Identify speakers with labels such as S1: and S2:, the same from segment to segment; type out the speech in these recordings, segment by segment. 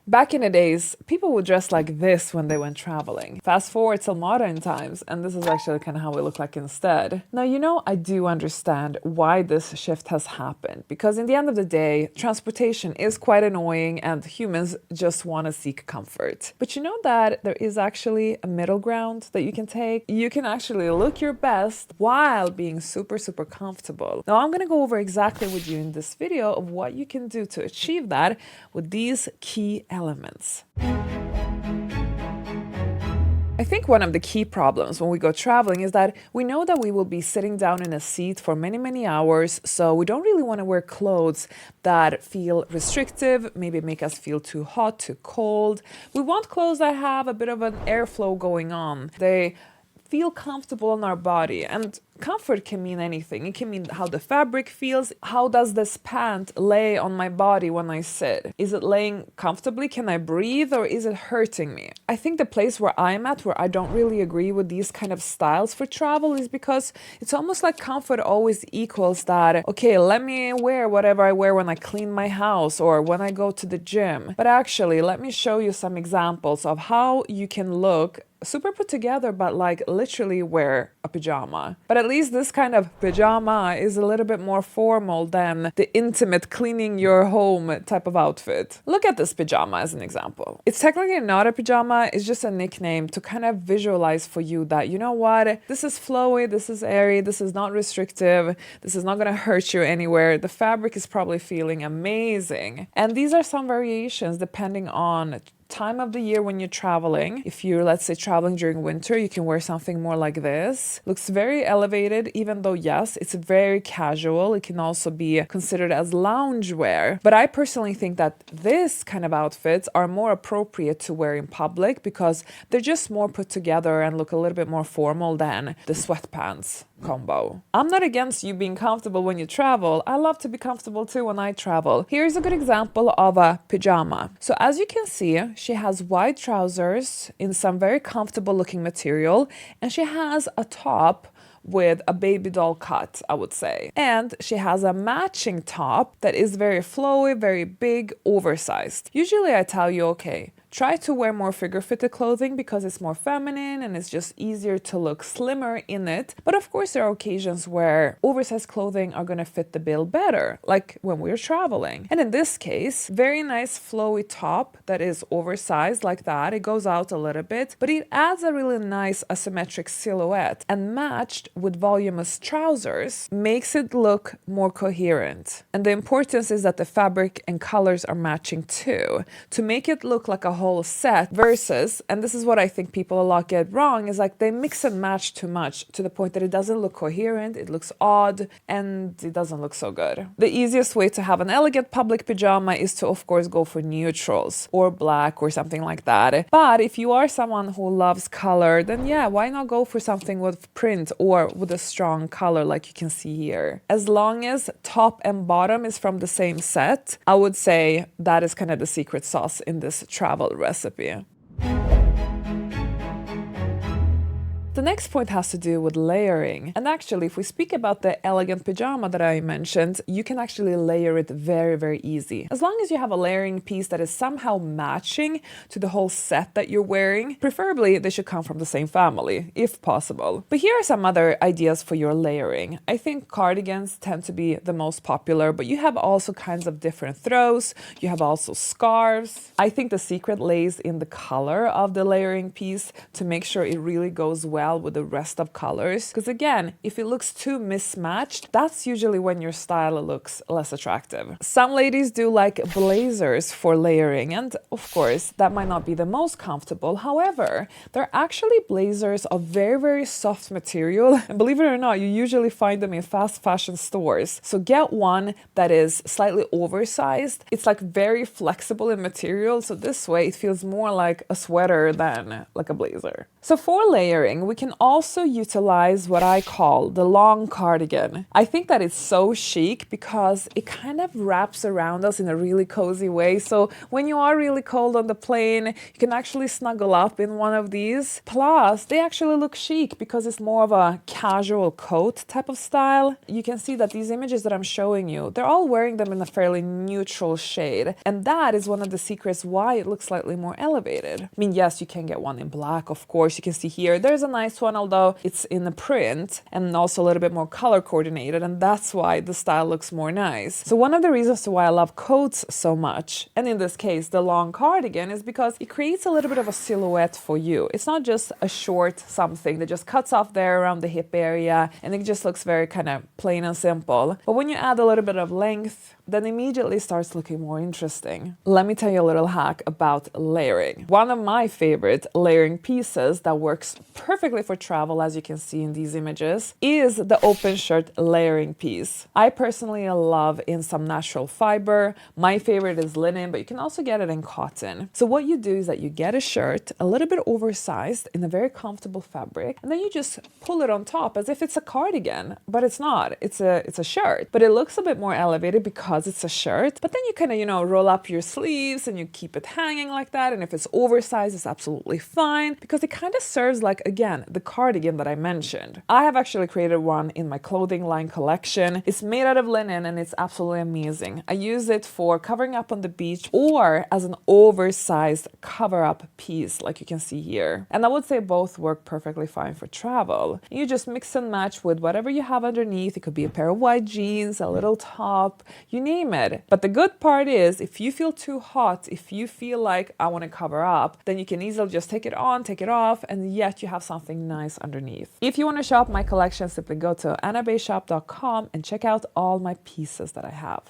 S1: Back in the days, people would dress like this when they went traveling. Fast forward till modern times, and this is actually kind of how we look like instead. Now, I do understand why this shift has happened, because in the end of the day, transportation is quite annoying and humans just want to seek comfort. But you know that there is actually a middle ground that you can take. You can actually look your best while being super, super comfortable. Now, I'm going to go over exactly with you in this video of what you can do to achieve that with these key elements. I think one of the key problems when we go traveling is that we know that we will be sitting down in a seat for many, many hours, so we don't really want to wear clothes that feel restrictive, maybe make us feel too hot, too cold. We want clothes that have a bit of an airflow going on. They feel comfortable on our body, and comfort can mean anything. It can mean how the fabric feels. How does this pant lay on my body when I sit? Is it laying comfortably? Can I breathe, or is it hurting me? I think the place where I'm at, where I don't really agree with these kind of styles for travel, is because it's almost like comfort always equals that, okay, let me wear whatever I wear when I clean my house or when I go to the gym. But actually, let me show you some examples of how you can look super put together, but like literally wear a pajama. But at least this kind of pajama is a little bit more formal than the intimate cleaning your home type of outfit. Look at this pajama as an example. It's technically not a pajama, it's just a nickname to kind of visualize for you that, you know what, this is flowy, this is airy, this is not restrictive, this is not going to hurt you anywhere. The fabric is probably feeling amazing. And these are some variations depending on time of the year when you're traveling. If you're, let's say, traveling during winter, you can wear something more like this. Looks very elevated, even though, yes, it's very casual. It can also be considered as loungewear. But I personally think that this kind of outfits are more appropriate to wear in public because they're just more put together and look a little bit more formal than the sweatpants combo. I'm not against you being comfortable when you travel. I love to be comfortable too when I travel. Here's a good example of a pajama. So as you can see, she has white trousers in some very comfortable looking material, and she has a top with a baby doll cut, I would say. And she has a matching top that is very flowy, very big, oversized. Usually I tell you, okay, try to wear more figure-fitted clothing because it's more feminine and it's just easier to look slimmer in it. But of course, there are occasions where oversized clothing are going to fit the bill better, like when we're traveling. And in this case, very nice flowy top that is oversized like that. It goes out a little bit, but it adds a really nice asymmetric silhouette, and matched with voluminous trousers makes it look more coherent. And the importance is that the fabric and colors are matching too, to make it look like a whole set versus, and this is what I think people a lot get wrong, is like they mix and match too much to the point that it doesn't look coherent, it looks odd, and it doesn't look so good. The easiest way to have an elegant public pajama is to, of course, go for neutrals or black or something like that. But if you are someone who loves color, then yeah, why not go for something with print or with a strong color like you can see here. As long as top and bottom is from the same set, I would say that is kind of the secret sauce in this travel recipe. The next point has to do with layering. And actually, if we speak about the elegant pajama that I mentioned, you can actually layer it very, very easy. As long as you have a layering piece that is somehow matching to the whole set that you're wearing, preferably they should come from the same family, if possible. But here are some other ideas for your layering. I think cardigans tend to be the most popular, but you have also kinds of different throws. You have also scarves. I think the secret lays in the color of the layering piece to make sure it really goes well with the rest of colors. Because again, if it looks too mismatched, that's usually when your style looks less attractive. Some ladies do like blazers for layering, and of course, that might not be the most comfortable. However, they're actually blazers of very, very soft material. And believe it or not, you usually find them in fast fashion stores. So get one that is slightly oversized. It's like very flexible in material. So this way it feels more like a sweater than like a blazer. So for layering, we can also utilize what I call the long cardigan. I think that it's so chic because it kind of wraps around us in a really cozy way. So when you are really cold on the plane, you can actually snuggle up in one of these. Plus, they actually look chic because it's more of a casual coat type of style. You can see that these images that I'm showing you, they're all wearing them in a fairly neutral shade. And that is one of the secrets why it looks slightly more elevated. I mean, yes, you can get one in black, of course. You can see here, there's a nice one, although it's in the print and also a little bit more color coordinated. And that's why the style looks more nice. So one of the reasons why I love coats so much, and in this case, the long cardigan, is because it creates a little bit of a silhouette for you. It's not just a short something that just cuts off there around the hip area and it just looks very kind of plain and simple. But when you add a little bit of length, then immediately starts looking more interesting. Let me tell you a little hack about layering. One of my favorite layering pieces that works perfectly for travel, as you can see in these images, is the open shirt layering piece. I personally love in some natural fiber. My favorite is linen, but you can also get it in cotton. So what you do is that you get a shirt a little bit oversized in a very comfortable fabric, and then you just pull it on top as if it's a cardigan, but it's not. It's a shirt, but it looks a bit more elevated because it's a shirt. But then you kind of, roll up your sleeves and you keep it hanging like that. And if it's oversized, it's absolutely fine because it kind of serves like, again, the cardigan that I mentioned. I have actually created one in my clothing line collection. It's made out of linen and it's absolutely amazing. I use it for covering up on the beach or as an oversized cover-up piece like you can see here. And I would say both work perfectly fine for travel. You just mix and match with whatever you have underneath. It could be a pair of white jeans, a little top, you name it. But the good part is if you feel too hot, if you feel like I want to cover up, then you can easily just take it on, take it off, and yet you have something nice underneath. If you want to shop my collection, simply go to annabayshop.com and check out all my pieces that I have.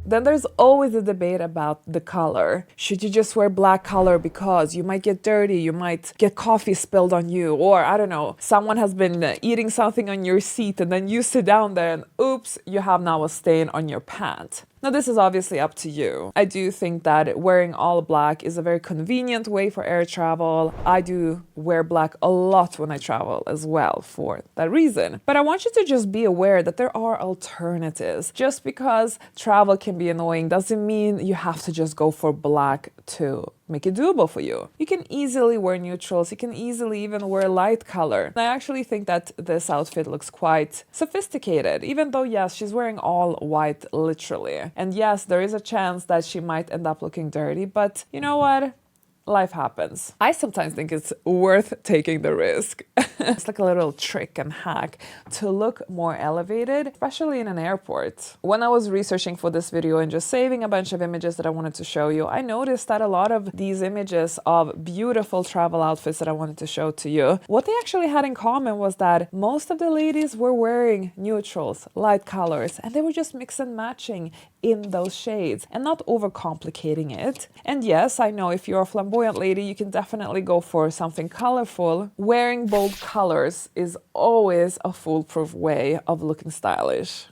S1: Then there's always a debate about the color. Should you just wear black color because you might get dirty, you might get coffee spilled on you, or I don't know, someone has been eating something on your seat and then you sit down there and oops, you have now a stain on your pant. Now, this is obviously up to you. I do think that wearing all black is a very convenient way for air travel. I do wear black a lot when I travel as well for that reason. But I want you to just be aware that there are alternatives. Just because travel can be annoying doesn't mean you have to just go for black too. Make it doable for you. You can easily wear neutrals. You can easily even wear light color. And I actually think that this outfit looks quite sophisticated, even though, yes, she's wearing all white, literally. And yes, there is a chance that she might end up looking dirty, but you know what? Life happens. I sometimes think it's worth taking the risk. It's like a little trick and hack to look more elevated, especially in an airport. When I was researching for this video and just saving a bunch of images that I wanted to show you, I noticed that a lot of these images of beautiful travel outfits that I wanted to show to you, what they actually had in common was that most of the ladies were wearing neutrals, light colors, and they were just mix and matching in those shades and not overcomplicating it. And yes, I know if you're a flamboyant lady, you can definitely go for something colorful. Wearing bold colors is always a foolproof way of looking stylish.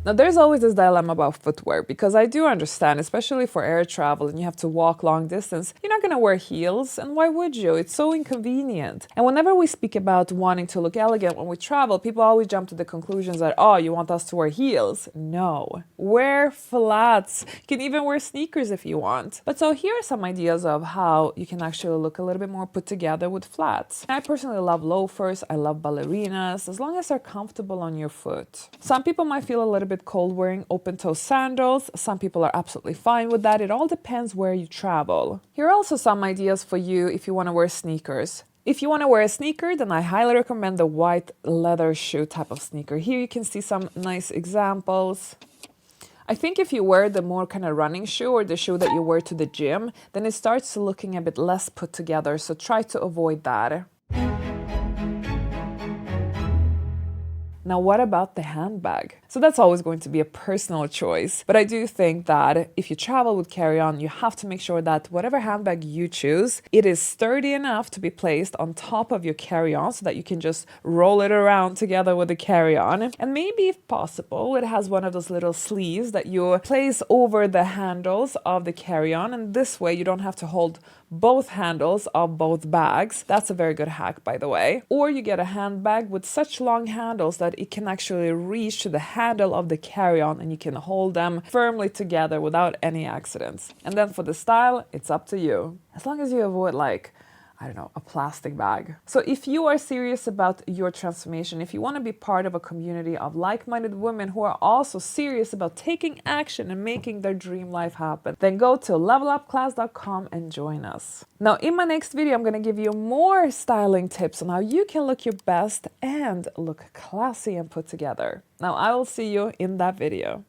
S1: Now, there's always this dilemma about footwear because I do understand, especially for air travel and you have to walk long distance, you're not going to wear heels, and why would you? It's so inconvenient. And whenever we speak about wanting to look elegant when we travel, people always jump to the conclusions that, oh, you want us to wear heels? No. Wear flats. You can even wear sneakers if you want. But so here are some ideas of how you can actually look a little bit more put together with flats. I personally love loafers. I love ballerinas, as long as they're comfortable on your foot. Some people might feel a little bit cold wearing open-toe sandals. Some people are absolutely fine with that. It all depends where you travel. Here are also some ideas for you if you want to wear sneakers. If you want to wear a sneaker, then I highly recommend the white leather shoe type of sneaker. Here you can see some nice examples. I think if you wear the more kind of running shoe or the shoe that you wear to the gym, then it starts looking a bit less put together. So try to avoid that. Now, what about the handbag? So that's always going to be a personal choice. But I do think that if you travel with carry-on, you have to make sure that whatever handbag you choose, it is sturdy enough to be placed on top of your carry-on so that you can just roll it around together with the carry-on. And maybe if possible, it has one of those little sleeves that you place over the handles of the carry-on. And this way you don't have to hold both handles of both bags. That's a very good hack, by the way. Or you get a handbag with such long handles that it can actually reach to the handle of the carry-on and you can hold them firmly together without any accidents. And then for the style, it's up to you. As long as you avoid I don't know, a plastic bag. So if you are serious about your transformation, if you want to be part of a community of like-minded women who are also serious about taking action and making their dream life happen, then go to levelupclass.com and join us. Now, in my next video, I'm going to give you more styling tips on how you can look your best and look classy and put together. Now, I will see you in that video.